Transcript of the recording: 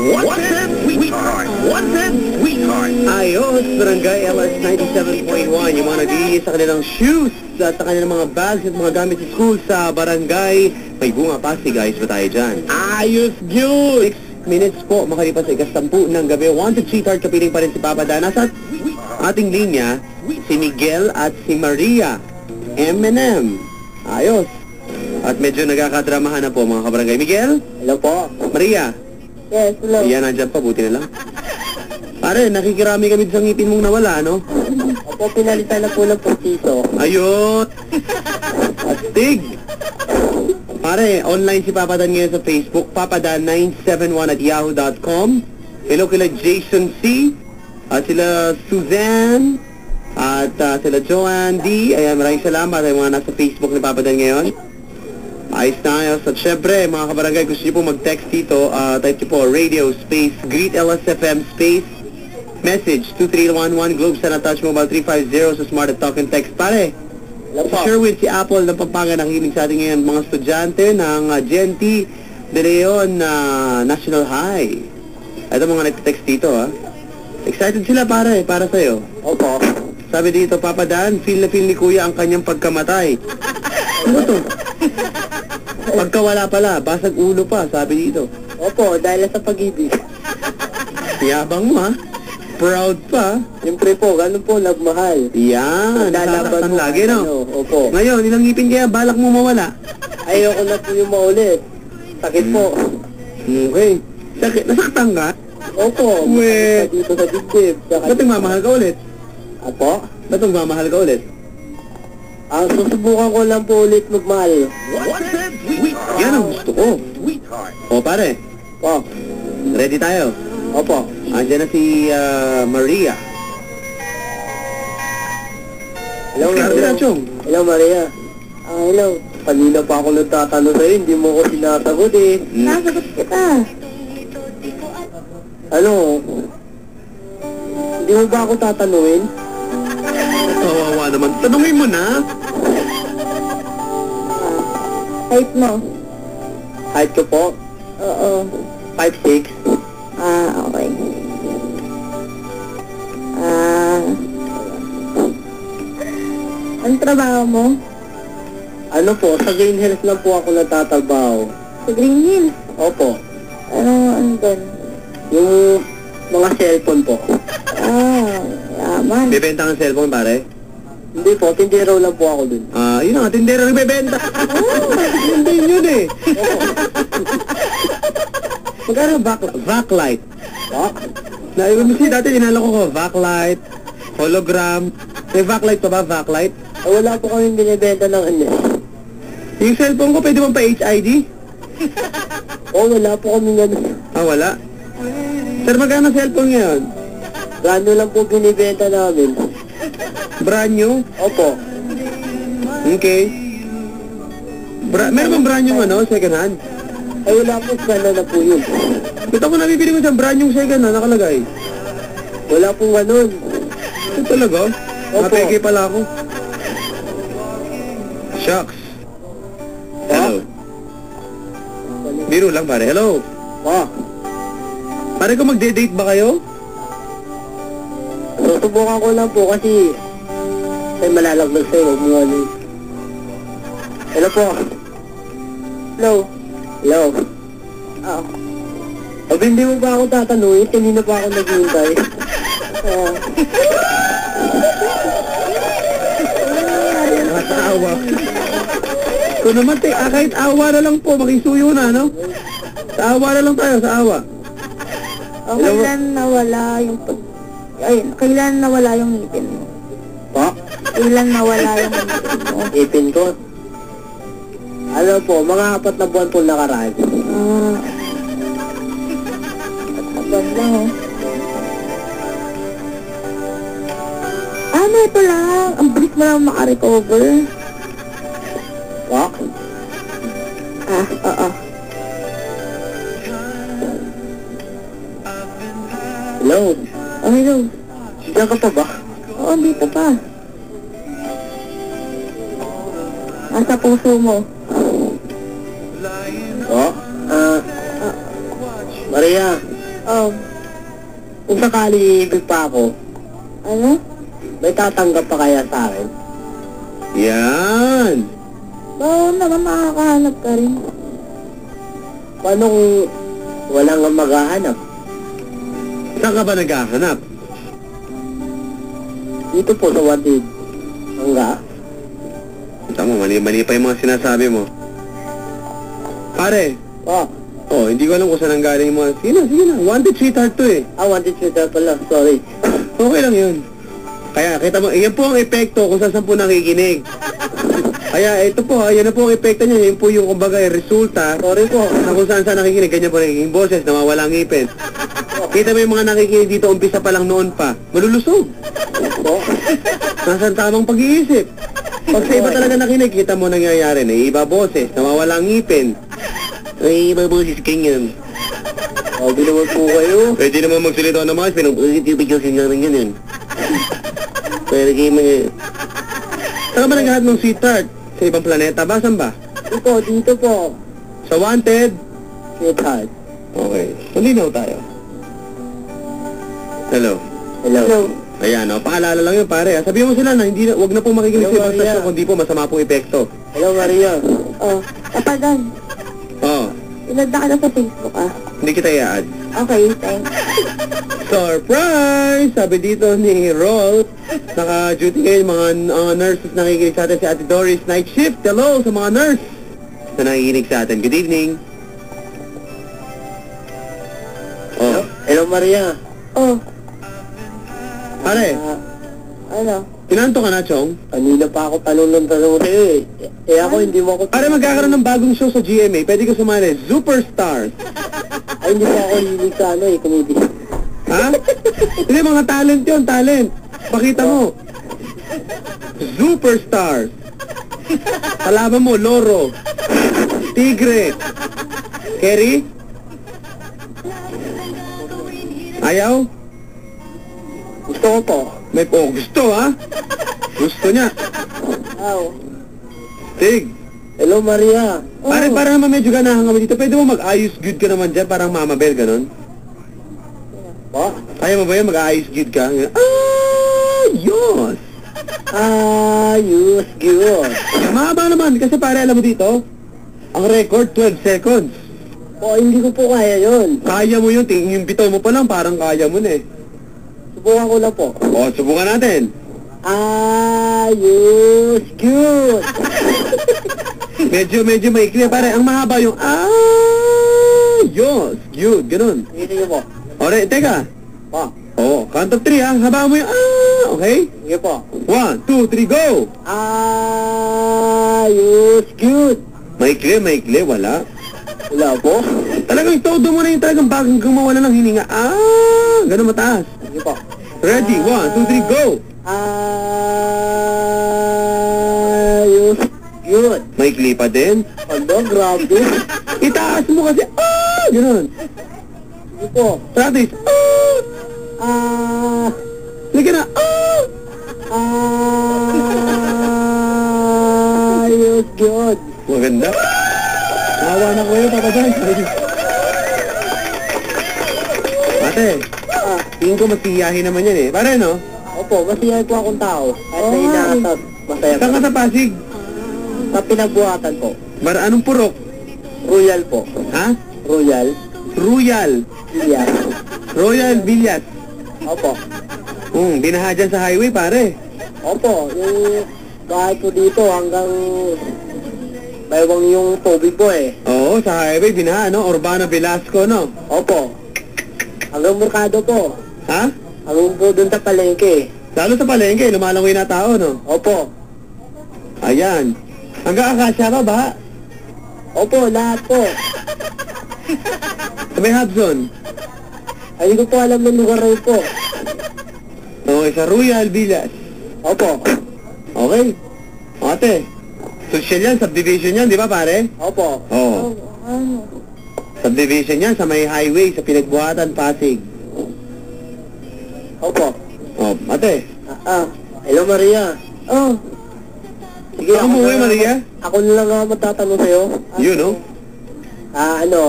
Wanted Sweetheart! Wanted Sweetheart! Ayos, Barangay LS 97.1. Yung mga nag-iisa sa kanilang shoes at sa kanilang mga bags at mga gamit sa school sa barangay. May bunga Pasig, guys, ba tayo dyan? Ayos, Jude! 6 minutes po, makalipas sa ikasampu ng gabi. Wanted Sweetheart, kapiling pa rin si Papa Dan. Nasa ating linya, si Miguel at si Maria. M&M. Ayos. At medyo nagkakadramahan na po, mga kabarangay. Miguel? Hello po. Maria? Yes, hello. Yan, nandyan pa, buti na lang. Pare, nakikirami kami sa ngipin mong nawala, no? Opo, pinalitan na po ng postiso. Ayun! Astig! Pare, online si Papa Dan ngayon sa Facebook, papadan971@yahoo.com. Hello kila Jason C. At sila Suzanne. At sila Joanne D. Ayan, maraming salamat ay mga nasa Facebook ni Papa Dan ngayon. Ayos na ayos. At syempre, mga kabarangay, gusto niyo po mag-text dito, type niyo po radio space, greet LSFM space, message 2311, Globe Sana Touch Mobile 350 sa Smart at Talk and Text. Pare, Hello si po. Sherwin, si Apple ng Pampanga nakikinig sa atin ngayon, mga estudyante ng GNT De Leon National High. Ito mga nag-text dito, ha. Excited sila, pare, para sa'yo. Opo. Sabi dito, Papa Dan, feel na feel ni Kuya ang kanyang pagkamatay. Ano to? Pagkawala pala, basag ulo pa, sabi dito. Opo, dahil sa pag-ibig. Yabang mo, ha? Proud pa. Siyempre po, ganun po, nagmahal. Yan, nasasaktan lagi, no? Opo. Ngayon, ilang ngipin kaya balak mo mawala? Ayoko na po yung maulit. Sakit po. Okay. Sakit, nasaktan ka? Opo. We. Masakit dito sa dibdib. Ba't nagmamahal ka ulit? Apo? Ba't nagmamahal ka ulit? Ang susubukan ko lang po ulit magmahal. Wanted Sweetheart! Yan ang gusto ko. Sweetheart! O pare, Po. ready tayo. Opo. Andiyan na si Maria. Hello, Claro, hello. Chong. Hello, Maria. Hello. Kanina pa ako nagtatanong sa'yo, hindi mo ko sinasagot eh. Nasagot kita. Ano? Hindi mo ba ako tatanungin? Kawawa naman. Tanungin mo na. Height mo. Height ko po? Oo. 5'6". Okay. Ang trabaho mo? Ano po, sa Green Hills lang po ako natatrabaho. Sa Green Hills. Opo. Ano doon? Yung mga cellphone po. Yaman. Bebenta ng cellphone, pare. Hindi po, tindero lang po ako dun. Yun ang tindera nagbebenta. Hindi yun eh. Magkano backlight? Ah? Kasi dati dinala ko backlight, hologram. May backlight pa ba? Backlight? Wala po kaming binibenta ng ano. Yung cellphone ko, pwede bang pa-HID? Wala po kaming ano. Wala. Sir, magkano cellphone ngayon? Plano lang po binibenta namin. Brand new? Opo. Okay. Meron bang brand new second hand? Wala po, plano na po yun. Ba't ako nabibili mo sa brand new second hand nakalagay? Wala pong ganun. Ito talaga? Opo. Mapeke pala ako. Shucks. Hello. Biro lang pare. Hello. Pare ko magde-date ba kayo? Susubukan ko lang po kasi may malalaglag sa'yo. Huwag mo ano. Hello po. Hello. Hello. Sabi, hindi mo ba ako tatanungin? Kanina pa ako naghihintay. Nakakaawa. So naman, kahit awa na lang po, makisuyo na, no? Sa awa na lang tayo, sa awa. Kailan nawala yung kailan nawala yung ngipin mo? Pa? Kailan nawala yung ngipin mo? Ipin ko. Ano po, mga 4 na buwan po nakaraan. Ganda, oh. Ito lang. Ang bilis mo lang makarecover. Pa? Oo. Hello? Hello. Diyan ka pa ba? Oo, dito pa. Nasa puso mo. Po? Maria, Oh, Kung sakali ibig pa ako, ano? may tatanggap pa kaya sa akin? Yan! Oo naman, makakahanap ka rin. Paano kung wala nga maghahanap? Saan ka ba naghahanap? Dito po sa Watid. Hangga? Tama, mali pa yung mga sinasabi mo. Pare, Oh, hindi ko alam kung saan ang galing mo. Sige na. Wanted sweetheart to eh. wanted Twitter pala. Sorry. Okay lang yun. Kaya, kita mo, yan po ang epekto kung saan po nakikinig. Kaya, ito po, yan na po ang epekto niya. Yan po yung, kumbaga, resulta. Sorry po. Na kung saan nakikinig, ganyan po nagiging boses, nawawala ang ngipin. Kita mo yung mga nakikinig dito, umpisa pa lang noon pa. Malulusog. Po. Nasaan tamang pag-iisip. Pag sa iba talaga nakinig, kita mo nangyayari na iba boses, nawawala ang ngipin. Ay, iba boses, ganyan. Sabi naman po kayo. Pwede naman magsalita ng mga pinag-positive kasi nga rin ganyan. Pero kayo mga... Saan ka ba naghahanap ng sweetheart? Sa ibang planeta ba? Saan ba? Dito po. Sa Wanted? Sweetheart. Okay. Malinaw tayo. Hello. Hello. Ayan, paalala lang yun pare. Sabihin mo sila na wag na po makikinig sa Hello, ibang Maria. stasyon kundi po masama pong epekto. Hello, Maria. Oh, Kapagan, Oh, inad na ka na sa Facebook ah. hindi kita i-add. Okay, thanks. Surprise! Sabi dito ni Rolf, naka-duty ngayon mga nurses nakikinig sa atin, si Ate Doris, night shift. Hello sa mga nurse na nakikinig sa atin. Good evening. Oh, Hello, Maria. Oh, pare, ano? tinanto ka na, Chong? Kanina pa ako tanong sa'yo eh. Ako hindi mo ako... Pare, magkakaroon ng bagong show sa GMA. Pwede ko sumali. Superstars. Ay, hindi mo ako hilig sa comedy. Ha? Hindi, mga talent yun, talent. Pakita mo. Superstars. Kalaban mo, Loro. Tigre. Kerry? Ayaw? Gusto ko po. May gusto, ha? Gusto niya. Ow. Tig. Hello, Maria. Pare, para naman medyo ganahan kami dito. Pwede mo mag-ayos good ka naman dyan, parang Mama Bell, ganon? Po? Kaya mo ba yun, mag-ayos good ka? Ayos! Ayos, good. Mahaba naman, kasi pare, alam mo dito, ang record, 12 seconds. Po, hindi ko po kaya yun. Kaya mo yun, yung bitaw mo pa lang, parang kaya mo na eh. Subukan ko na po. O, subukan natin. Ayos, good. Medyo maikli, pare, ang mahaba yung ayos, good, ganun. Sige po. Ore, teka. Po. Oo, count of 3 ha, habaan mo yung okay? Sige po. 1, 2, 3, go! Ayos, good. Maikli, wala. Wala po. Talagang todo mo na yung talagang bagang mawala ng hininga. Ganun mataas. Sige po. Ready, 1, 2, 3, go! Ayos, good. Maikli pa din. Ano, grabe. Itaas mo kasi, ganun. Sige po. Practice, Sige na, Ayos, good. Maganda. Nawa na ko yun, Papa John. Ate, tingin ko masiyahin naman yan eh. Pare, no? Opo, masaya po akong tao. Kahit na inaasap, masaya po. Saan ka sa Pasig? Sa pinagbuhatan po. Anong purok? Royal po. Ha? Royal. Royal. Yeah. Royal Villas. Opo. Binaha dyan sa highway, pare. Opo, yung bahay po dito hanggang baywang yung tubig po eh. Oo, sa highway, binaha, no? Urbana Velasco, no? Opo. Hanggang merkado po. Ha? Hanggang po dun sa palengke. Lalo sa palengke, lumalangoy na tao, no? Opo. Ayan. Hanggang Akasya ba, ba? Opo, lahat po. Sa may Hudson. Ay, hindi ko po alam ng lugar na yun po. Okay, sa Royal Villas. Opo. Okay. Ate, social yan, subdivision yan, di ba, pare? Opo. Oo. Ano? Subdivision yan sa may highway, sa Pinagbuhatan, Pasig. Opo. Oh, ate. Hello, Maria. Oh, Sige, Saan mo uwi, Maria? Ako na lang matatanong sa'yo. Yun, no? Ano,